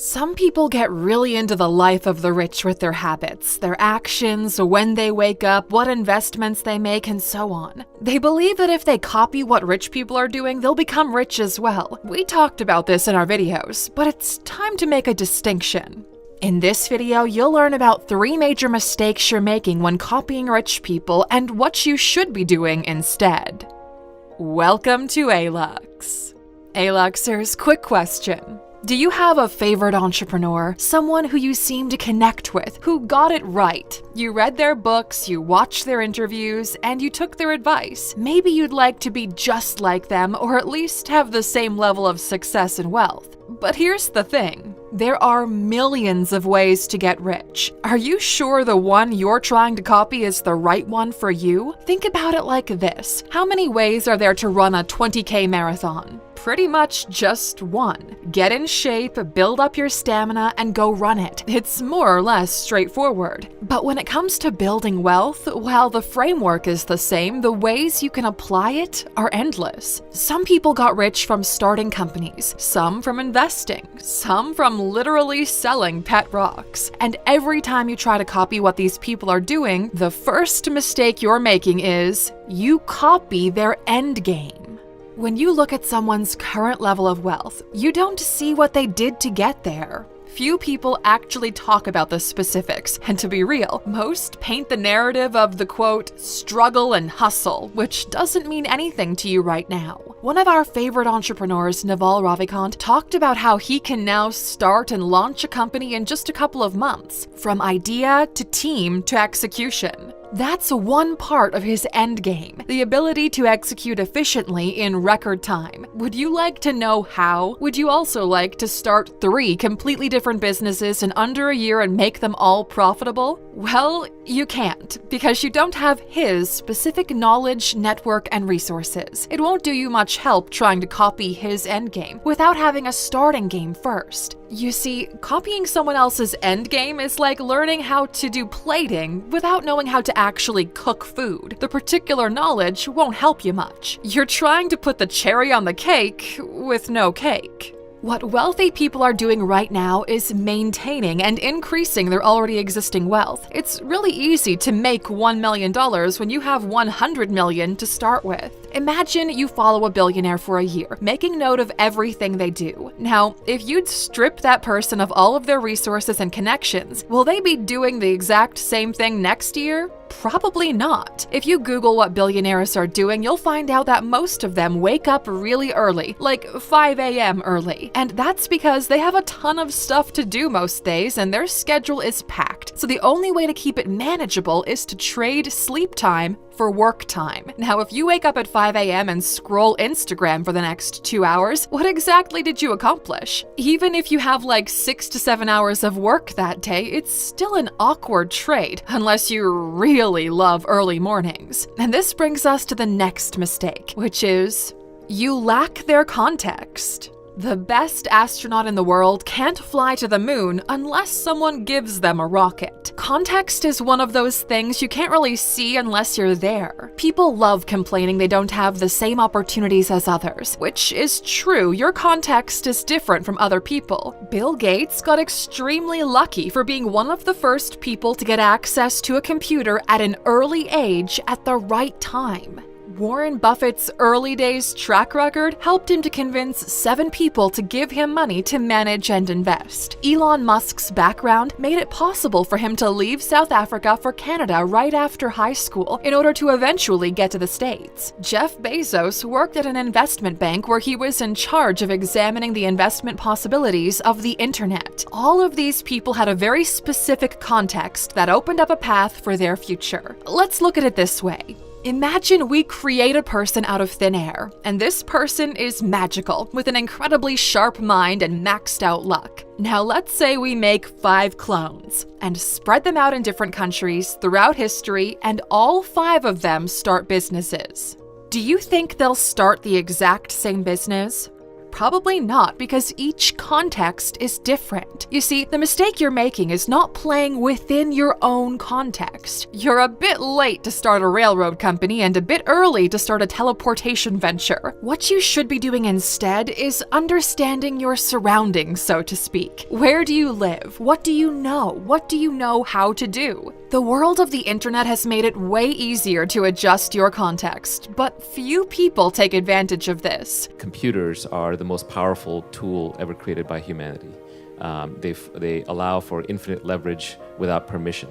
Some people get really into the life of the rich with their habits, their actions, when they wake up, what investments they make, and so on. They believe that if they copy what rich people are doing, they'll become rich as well. We talked about this in our videos, but it's time to make a distinction. In this video, you'll learn about 3 major mistakes you're making when copying rich people and what you should be doing instead. Welcome to ALUX. ALUXers, quick question. Do you have a favorite entrepreneur, someone who you seem to connect with, who got it right? You read their books, you watched their interviews, and you took their advice. Maybe you'd like to be just like them, or at least have the same level of success and wealth. But here's the thing. There are millions of ways to get rich. Are you sure the one you're trying to copy is the right one for you? Think about it like this. How many ways are there to run a 20K marathon? Pretty much just one. Get in shape, build up your stamina, and go run it. It's more or less straightforward. But when it comes to building wealth, while the framework is the same, the ways you can apply it are endless. Some people got rich from starting companies, some from investing, some from literally selling pet rocks. And every time you try to copy what these people are doing, the first mistake you're making is you copy their end game. When you look at someone's current level of wealth, you don't see what they did to get there. Few people actually talk about the specifics, and to be real, most paint the narrative of the quote, struggle and hustle, which doesn't mean anything to you right now. One of our favorite entrepreneurs, Naval Ravikant, talked about how he can now start and launch a company in just a couple of months, from idea to team to execution. That's one part of his end game, the ability to execute efficiently in record time. Would you like to know how? Would you also like to start 3 completely different businesses in under a year and make them all profitable? Well, you can't, because you don't have his specific knowledge, network, and resources. It won't do you much help trying to copy his end game without having a starting game first. You see, copying someone else's end game is like learning how to do plating without knowing how to actually cook food. The particular knowledge won't help you much. You're trying to put the cherry on the cake with no cake. What wealthy people are doing right now is maintaining and increasing their already existing wealth. It's really easy to make $1 million when you have 100 million to start with. Imagine you follow a billionaire for a year, making note of everything they do. Now, if you'd strip that person of all of their resources and connections, will they be doing the exact same thing next year? Probably not. If you Google what billionaires are doing, you'll find out that most of them wake up really early, like 5 a.m. early. And that's because they have a ton of stuff to do most days and their schedule is packed. So the only way to keep it manageable is to trade sleep time for work time. Now, if you wake up at 5 a.m. and scroll Instagram for the next 2 hours, what exactly did you accomplish? Even if you have like 6 to 7 hours of work that day, it's still an awkward trade, unless you really love early mornings. And this brings us to the next mistake, which is you lack their context. The best astronaut in the world can't fly to the moon unless someone gives them a rocket. Context is one of those things you can't really see unless you're there. People love complaining they don't have the same opportunities as others, which is true. Your context is different from other people. Bill Gates got extremely lucky for being one of the first people to get access to a computer at an early age at the right time. Warren Buffett's early days track record helped him to convince 7 people to give him money to manage and invest. Elon Musk's background made it possible for him to leave South Africa for Canada right after high school in order to eventually get to the States. Jeff Bezos worked at an investment bank where he was in charge of examining the investment possibilities of the internet. All of these people had a very specific context that opened up a path for their future. Let's look at it this way. Imagine we create a person out of thin air, and this person is magical, with an incredibly sharp mind and maxed out luck. Now let's say we make 5 clones, and spread them out in different countries throughout history, and all 5 of them start businesses. Do you think they'll start the exact same business? Probably not, because each context is different. You see, the mistake you're making is not playing within your own context. You're a bit late to start a railroad company and a bit early to start a teleportation venture. What you should be doing instead is understanding your surroundings, so to speak. Where do you live? What do you know? What do you know how to do? The world of the internet has made it way easier to adjust your context, but few people take advantage of this. Computers are the most powerful tool ever created by humanity. They allow for infinite leverage without permission.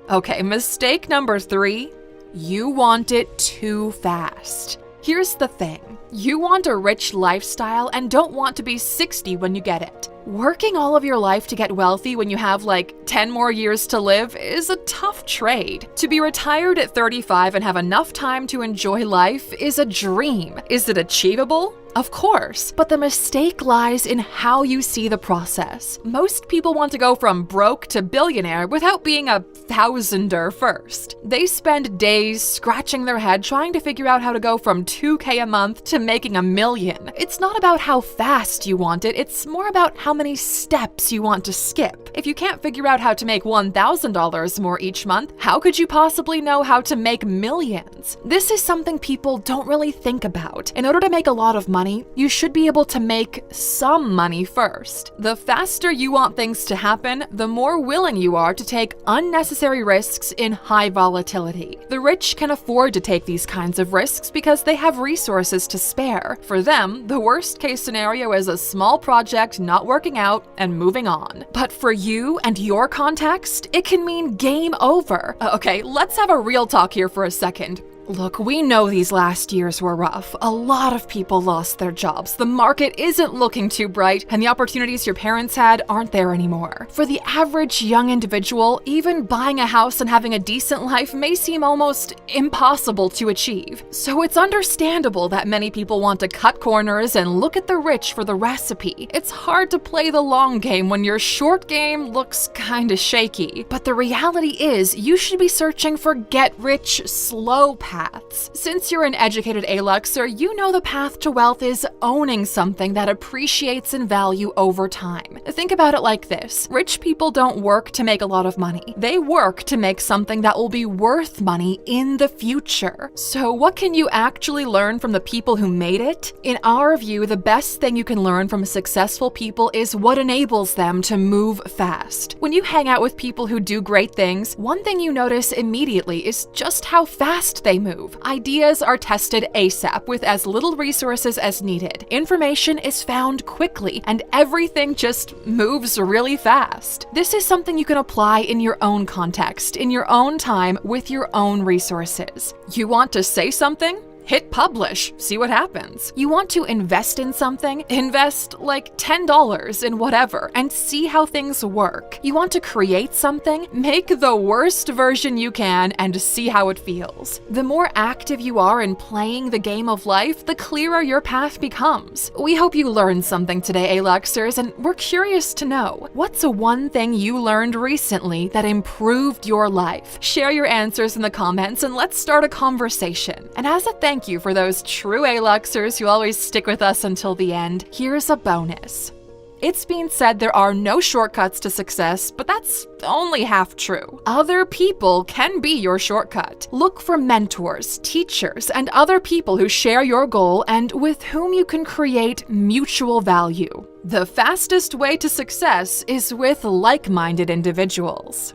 Okay, mistake number 3. You want it too fast. Here's the thing. You want a rich lifestyle and don't want to be 60 when you get it. Working all of your life to get wealthy when you have like 10 more years to live is a tough trade. To be retired at 35 and have enough time to enjoy life is a dream. Is it achievable? Of course, but the mistake lies in how you see the process. Most people want to go from broke to billionaire without being a thousander first. They spend days scratching their head trying to figure out how to go from $2,000 a month to making $1 million. It's not about how fast you want it, it's more about how many steps you want to skip. If you can't figure out how to make $1,000 more each month, how could you possibly know how to make millions? This is something people don't really think about. In order to make a lot of money, you should be able to make some money first. The faster you want things to happen, the more willing you are to take unnecessary risks in high volatility. The rich can afford to take these kinds of risks because they have resources to spare. For them, the worst case scenario is a small project not working out and moving on. But for you and your context, it can mean game over. Okay, let's have a real talk here for a second. Look, we know these last years were rough. A lot of people lost their jobs. The market isn't looking too bright, and the opportunities your parents had aren't there anymore. For the average young individual, even buying a house and having a decent life may seem almost impossible to achieve. So it's understandable that many people want to cut corners and look at the rich for the recipe. It's hard to play the long game when your short game looks kinda shaky. But the reality is, you should be searching for get-rich slow paths. Since you're an educated A-Luxer, you know the path to wealth is owning something that appreciates in value over time. Think about it like this. Rich people don't work to make a lot of money. They work to make something that will be worth money in the future. So what can you actually learn from the people who made it? In our view, the best thing you can learn from successful people is what enables them to move fast. When you hang out with people who do great things, one thing you notice immediately is just how fast they move. Ideas are tested ASAP with as little resources as needed. Information is found quickly, and everything just moves really fast. This is something you can apply in your own context, in your own time, with your own resources. You want to say something? Hit publish, see what happens. You want to invest in something? Invest like $10 in whatever and see how things work. You want to create something? Make the worst version you can and see how it feels. The more active you are in playing the game of life, the clearer your path becomes. We hope you learned something today, A-Luxers, and we're curious to know, what's one thing you learned recently that improved your life? Share your answers in the comments and let's start a conversation. And as a thank you for those true A-Luxers who always stick with us until the end, here's a bonus. It's been said there are no shortcuts to success, but that's only half true. Other people can be your shortcut. Look for mentors, teachers, and other people who share your goal and with whom you can create mutual value. The fastest way to success is with like-minded individuals.